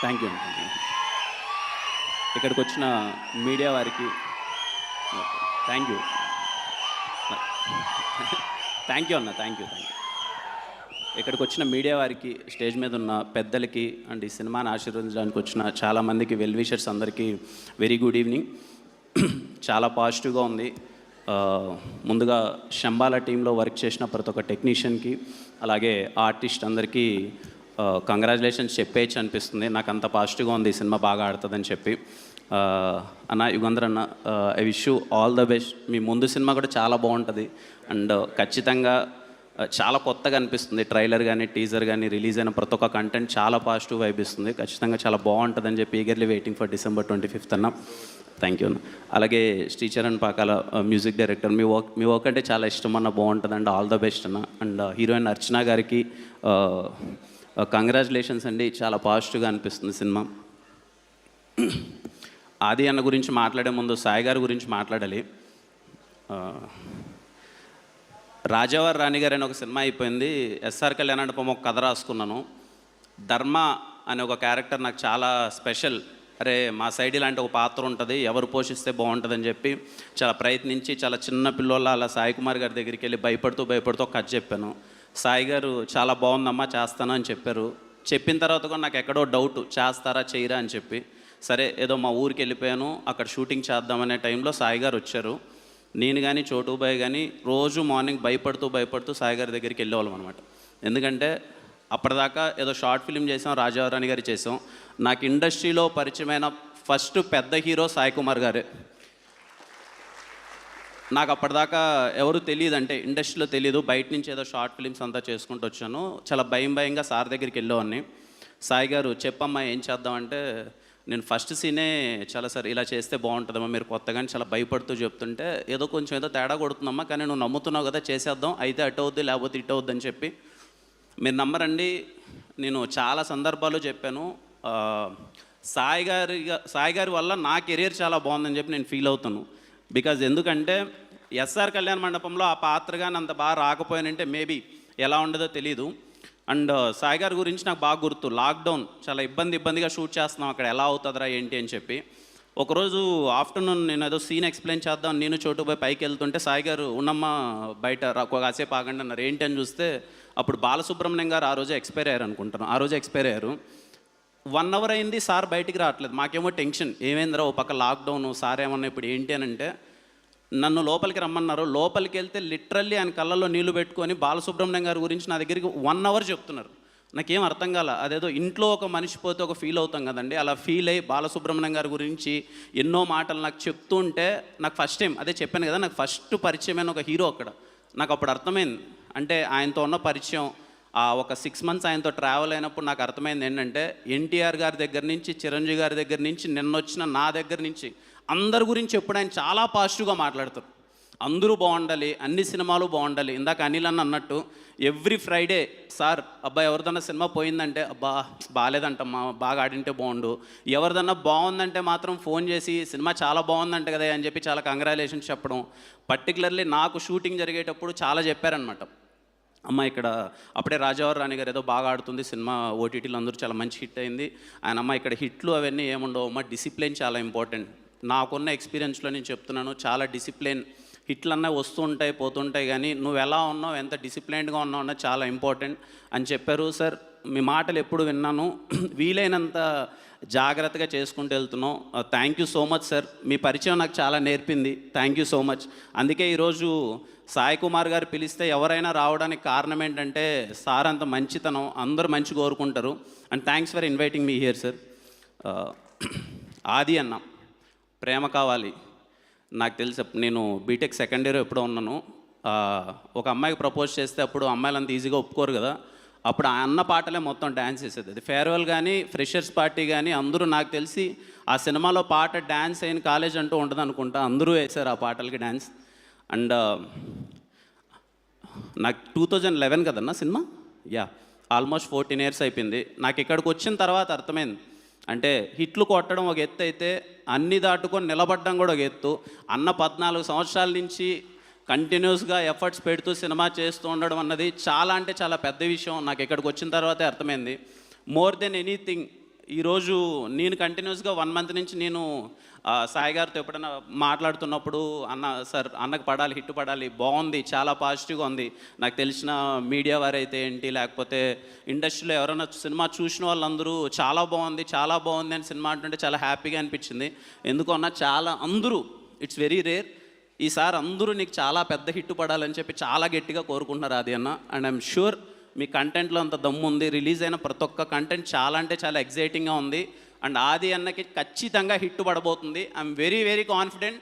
Thank you అండి. ఇక్కడికి వచ్చిన మీడియా వారికి థ్యాంక్ యూ. థ్యాంక్ యూ అన్న, థ్యాంక్ యూ. ఇక్కడికి వచ్చిన మీడియా వారికి, స్టేజ్ మీద ఉన్న పెద్దలకి అండ్ ఈ సినిమాని ఆశీర్వదించడానికి వచ్చిన చాలామందికి, వెల్ విషర్స్ అందరికీ వెరీ గుడ్ ఈవినింగ్. చాలా పాజిటివ్గా ఉంది. ముందుగా శంబాల టీంలో వర్క్ చేసిన ప్రతి ఒక్క టెక్నీషియన్కి, అలాగే ఆర్టిస్ట్ అందరికీ కంగ్రాచులేషన్స్ చెప్పేయచ్చు అనిపిస్తుంది. నాకు అంత పాజిటివ్గా ఉంది ఈ సినిమా బాగా ఆడుతుందని చెప్పి. అన్న యుగంధర్ అన్న, I wish you all the best. మీ ముందు సినిమా కూడా చాలా బాగుంటుంది అండ్ ఖచ్చితంగా చాలా కొత్తగా అనిపిస్తుంది. ట్రైలర్ కానీ టీజర్ కానీ రిలీజ్ అయిన ప్రతి ఒక్క కంటెంట్ చాలా పాజిటివ్ వైబ్ ఇస్తుంది. ఖచ్చితంగా చాలా బాగుంటుందని చెప్పి eagerly waiting for December 25th అన్న. థ్యాంక్ యూ అన్న. అలాగే శ్రీచరణ్ పాకాల మ్యూజిక్ డైరెక్టర్, మీ వర్క్ అంటే చాలా ఇష్టం అన్న, బాగుంటుంది అండ్ ఆల్ ద బెస్ట్ అన్న. అండ్ హీరోయిన్ అర్చన గారికి కంగ్రాచులేషన్స్ అండి. చాలా పాజిటివ్గా అనిపిస్తుంది సినిమా. ఆది అన్న గురించి మాట్లాడే ముందు సాయి గారి గురించి మాట్లాడాలి. రాజావారి రాణి గారు అని ఒక సినిమా అయిపోయింది. ఎస్ఆర్ కళ్యాణ్ ఒక కథ రాసుకున్నాను. ధర్మ అనే ఒక క్యారెక్టర్ నాకు చాలా స్పెషల్. అరే మా సైడ్ ఇలాంటి ఒక పాత్ర ఉంటుంది, ఎవరు పోషిస్తే బాగుంటుందని చెప్పి చాలా ప్రయత్నించి, చాలా చిన్న పిల్లోళ్ళ అలా సాయి కుమార్ గారి దగ్గరికి వెళ్ళి భయపడుతూ ఒక కథ చెప్పాను. సాయి గారు చాలా బాగుందమ్మా, చేస్తాను అని చెప్పారు. చెప్పిన తర్వాత కూడా నాకు ఎక్కడో డౌట్, చేస్తారా చేయరా అని చెప్పి, సరే ఏదో మా ఊరికి వెళ్ళిపోయాను. అక్కడ షూటింగ్ చేద్దామనే టైంలో సాయి గారు వచ్చారు. నేను కానీ చోటుబాయ్ కానీ రోజు మార్నింగ్ భయపడుతూ సాయి గారి దగ్గరికి వెళ్ళేవాళ్ళం అనమాట. ఎందుకంటే అప్పటిదాకా ఏదో షార్ట్ ఫిల్మ్ చేసాం, రాజావారాణి గారి చేసాం. నాకు ఇండస్ట్రీలో పరిచయమైన ఫస్ట్ పెద్ద హీరో సాయి కుమార్ గారే. నాకు అప్పటిదాకా ఎవరు తెలియదు, అంటే ఇండస్ట్రీలో తెలియదు. బయట నుంచి ఏదో షార్ట్ ఫిల్మ్స్ అంతా చేసుకుంటూ వచ్చాను. చాలా భయంగా సార్ దగ్గరికి వెళ్ళేవాడిని. సాయి గారు చెప్పమ్మా ఏం చేద్దామంటే, నేను ఫస్ట్ సీనే చాలా సార్ ఇలా చేస్తే బాగుంటుందమ్మా, మీరు కొత్తగానే చాలా భయపడుతూ చెప్తుంటే ఏదో తేడా కొడుతుందమ్మా, కానీ నువ్వు నమ్ముతున్నావు కదా చేసేద్దాం, అయితే అటు అవుద్ది లేకపోతే ఇటు అవుద్ది అని చెప్పి. మీరు నమ్మరండి, నేను చాలా సందర్భాలు చెప్పాను. సాయి గారి వల్ల నా కెరీర్ చాలా బాగుందని చెప్పి నేను ఫీల్ అవుతాను. బికాజ్ ఎందుకంటే ఎస్ఆర్ కళ్యాణ మండపంలో ఆ పాత్ర కానీ అంత బాగా రాకపోయానంటే మేబీ ఎలా ఉండదో తెలీదు. అండ్ సాయి గారి గురించి నాకు బాగా గుర్తు, లాక్డౌన్ చాలా ఇబ్బందిగా షూట్ చేస్తున్నాం, అక్కడ ఎలా అవుతుందిరా ఏంటి అని చెప్పి. ఒకరోజు ఆఫ్టర్నూన్ నేను ఏదో సీన్ ఎక్స్ప్లెయిన్ చేద్దాం, నేను చోటుపోయి పైకి వెళ్తుంటే సాయి గారు ఉన్నమ్మ బయట కాసేపు ఆగండి అన్నారు. ఏంటి అని చూస్తే అప్పుడు బాలసుబ్రహ్మణ్యం గారు ఆ రోజే ఎక్స్పైర్ అయ్యారు అనుకుంటాను. ఆ రోజే ఎక్స్పైర్ అయ్యారు. 1 hour అయింది, సార్ బయటికి రావట్లేదు. మాకేమో టెన్షన్, ఏమైందిరా ఓ పక్క లాక్డౌన్, సార్ ఏమన్నా ఇప్పుడు ఏంటి అని అంటే నన్ను లోపలికి రమ్మన్నారు. లోపలికి వెళ్తే లిటరల్లీ ఆయన కళ్ళల్లో నీళ్లు పెట్టుకొని బాలసుబ్రహ్మణ్యం గారి గురించి నా దగ్గరికి 1 hour చెప్తున్నారు. నాకేం అర్థం కాల. అదేదో ఇంట్లో ఒక మనిషి పోతే ఒక ఫీల్ అవుతాం కదండి, అలా ఫీల్ అయ్యి బాలసుబ్రహ్మణ్యం గారి గురించి ఎన్నో మాటలు నాకు చెప్తూ ఉంటే, నాకు ఫస్ట్ టైం అదే చెప్పాను కదా, నాకు ఫస్ట్ పరిచయమైన ఒక హీరో అక్కడ. నాకు అప్పుడు అర్థమైంది, అంటే ఆయనతో ఉన్న పరిచయం, ఒక 6 months ఆయనతో ట్రావెల్ అయినప్పుడు నాకు అర్థమైంది ఏంటంటే, ఎన్టీఆర్ గారి దగ్గర నుంచి, చిరంజీవి గారి దగ్గర నుంచి, నిన్నొచ్చిన నా దగ్గర నుంచి అందరి గురించి ఎప్పుడు ఆయన చాలా పాజిటివ్గా మాట్లాడతారు. అందరూ బాగుండాలి, అన్ని సినిమాలు బాగుండాలి. ఇందాక అనిల్ అన్న అన్నట్టు ఎవ్రీ ఫ్రైడే సార్ అబ్బా ఎవరిదన్నా సినిమా పోయిందంటే అబ్బా బాగాలేదంటమ్మా, బాగా ఆడింటే బాగుండు, ఎవరిదన్నా బాగుందంటే మాత్రం ఫోన్ చేసి సినిమా చాలా బాగుందంట కదా అని చెప్పి చాలా కంగ్రాచులేషన్స్ చెప్పడం. పర్టికులర్లీ నాకు షూటింగ్ జరిగేటప్పుడు చాలా చెప్పారనమాట. అమ్మ ఇక్కడ అప్పుడే రాజావారి రాణి గారు ఏదో బాగా ఆడుతుంది సినిమా, ఓటీటీలో అందరూ చాలా మంచి హిట్ అయింది. ఆయన అమ్మ ఇక్కడ హిట్లు అవన్నీ ఏముండవు అమ్మ, డిసిప్లిన్ చాలా ఇంపార్టెంట్. నాకున్న ఎక్స్పీరియన్స్లో నేను చెప్తున్నాను, చాలా డిసిప్లిన్. హిట్లు అన్నీ వస్తూ ఉంటాయి పోతుంటాయి, కానీ నువ్వు ఎలా ఉన్నావు, ఎంత డిసిప్లైన్డ్గా ఉన్నావు అన్నది చాలా ఇంపార్టెంట్ అని చెప్పారు. సార్ మీ మాటలు ఎప్పుడు విన్నాను, వీలైనంత జాగ్రత్తగా చేసుకుంటూ వెళ్తున్నాం. Thank you so much sir, మీ పరిచయం నాకు చాలా నేర్పింది. Thank you so much. అందుకే ఈరోజు సాయి కుమార్ గారు పిలిస్తే ఎవరైనా రావడానికి కారణం ఏంటంటే సార్ అంత మంచితనం, అందరూ మంచి కోరుకుంటారు. And thanks for inviting me here sir. ఆది అన్న, ప్రేమ కావాలి. నాకు తెలుసు, నేను బీటెక్ సెకండ్ ఇయర్ ఎప్పుడో ఉన్నాను. ఒక అమ్మాయికి ప్రపోజ్ చేస్తే అప్పుడు అమ్మాయిలు అంత ఈజీగా ఒప్పుకోరు కదా, అప్పుడు ఆ అన్న పాటలే మొత్తం డ్యాన్స్ చేసేది. అది ఫేర్వెల్ కానీ ఫ్రెషర్స్ పార్టీ కానీ అందరూ, నాకు తెలిసి ఆ సినిమాలో పాట డ్యాన్స్ అయిన కాలేజ్ అంటూ ఉంటుంది అనుకుంటా, అందరూ వేశారు ఆ పాటలకి డ్యాన్స్. అండ్ నాకు 2011 కదన్నా సినిమా, ఆల్మోస్ట్ 14 years అయిపోయింది. నాకు ఇక్కడికి వచ్చిన తర్వాత అర్థమైంది, అంటే హిట్లు కొట్టడం ఒక ఎత్తు అయితే అన్ని దాటుకొని నిలబడడం కూడా ఒక ఎత్తు. అన్న 14 సంవత్సరాల నుంచి కంటిన్యూస్గా ఎఫర్ట్స్ పెడుతూ సినిమా చేస్తూ ఉండడం అన్నది చాలా అంటే చాలా పెద్ద విషయం. నాకు ఇక్కడికి వచ్చిన తర్వాతే అర్థమైంది. మోర్ దెన్ ఎనీథింగ్ ఈరోజు నేను కంటిన్యూస్గా 1 మంత్ నుంచి నేను సాయి గారితో ఎప్పుడైనా మాట్లాడుతున్నప్పుడు అన్న సార్ అన్నకు పడాలి, హిట్ పడాలి, బాగుంది, చాలా పాజిటివ్గా ఉంది. నాకు తెలిసిన మీడియా వారైతే ఏంటి, లేకపోతే ఇండస్ట్రీలో ఎవరైనా సినిమా చూసిన వాళ్ళందరూ చాలా బాగుంది, చాలా బాగుంది అని సినిమా అంటుంటే చాలా హ్యాపీగా అనిపించింది. ఎందుకు అన్న చాలా అందరూ, ఇట్స్ వెరీ రేర్, ఈసారి అందరూ నీకు చాలా పెద్ద హిట్ పడాలని చెప్పి చాలా గట్టిగా కోరుకుంటున్నారు అది అన్న. అండ్ ఐఎమ్ షూర్ మీ కంటెంట్లో అంత దమ్ము ఉంది. రిలీజ్ అయిన ప్రతి ఒక్క కంటెంట్ చాలా అంటే చాలా ఎగ్జైటింగ్గా ఉంది. అండ్ ఆది అన్నకి ఖచ్చితంగా హిట్ పడబోతుంది. I'm very very confident.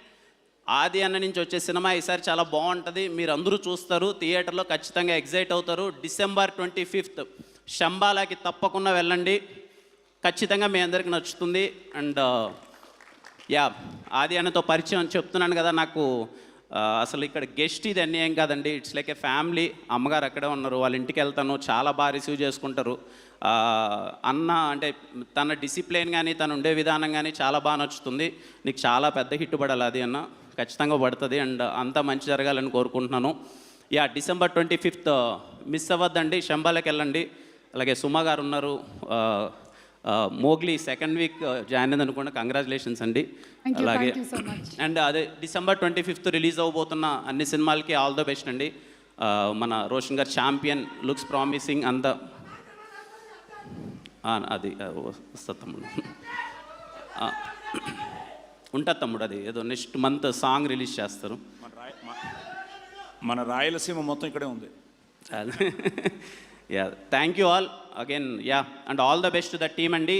Aadi అన్న నుంచి వచ్చే సినిమా ఈసారి చాలా బాగుంటుంది. మీరు అందరూ చూస్తారు, థియేటర్లో ఖచ్చితంగా ఎగ్జైట్ అవుతారు. December 25th శంబాలాకి తప్పకుండా వెళ్ళండి, ఖచ్చితంగా మీ అందరికి నచ్చుతుంది. అండ్ యా, ఆది అన్నతో పరిచయం చెప్తున్నాను కదా, నాకు అసలు ఇక్కడ గెస్ట్ ఇది అన్యాయం కాదండి, ఇట్స్ లైక్ ఏ ఫ్యామిలీ. అమ్మగారు అక్కడే ఉన్నారు, వాళ్ళ ఇంటికి వెళ్తాను, చాలా బాగా రిసీవ్ చేసుకుంటారు. అన్న అంటే తన డిసిప్లిన్ కానీ తను ఉండే విధానం కానీ చాలా బాగా నచ్చుతుంది. నీకు చాలా పెద్ద హిట్ పడాలి అది అన్న, ఖచ్చితంగా పడుతుంది. అండ్ అంతా మంచి జరగాలని కోరుకుంటున్నాను. యా, December 25th మిస్ అవ్వద్దండి, శంబాలకి వెళ్ళండి. అలాగే సుమ గారు ఉన్నారు, మోగ్లీ 2nd వీక్ జాయిన్ అయింది అనుకోండి, కంగ్రాచులేషన్స్ అండి. అలాగే అండ్ అదే December 25th రిలీజ్ అవ్వబోతున్న అన్ని సినిమాలకి ఆల్ ద బెస్ట్ అండి. మన రోషన్ గారు ఛాంపియన్ లుక్స్ ప్రామిసింగ్ అంతా అది వస్తుంది తమ్ముడు, ఉంటుంది తమ్ముడు. అది ఏదో నెక్స్ట్ మంత్ సాంగ్ రిలీజ్ చేస్తారు. మన రాయలసీమ మొత్తం ఇక్కడే ఉంది. Yeah, thank you all again. Yeah, and all the best to the team అండి.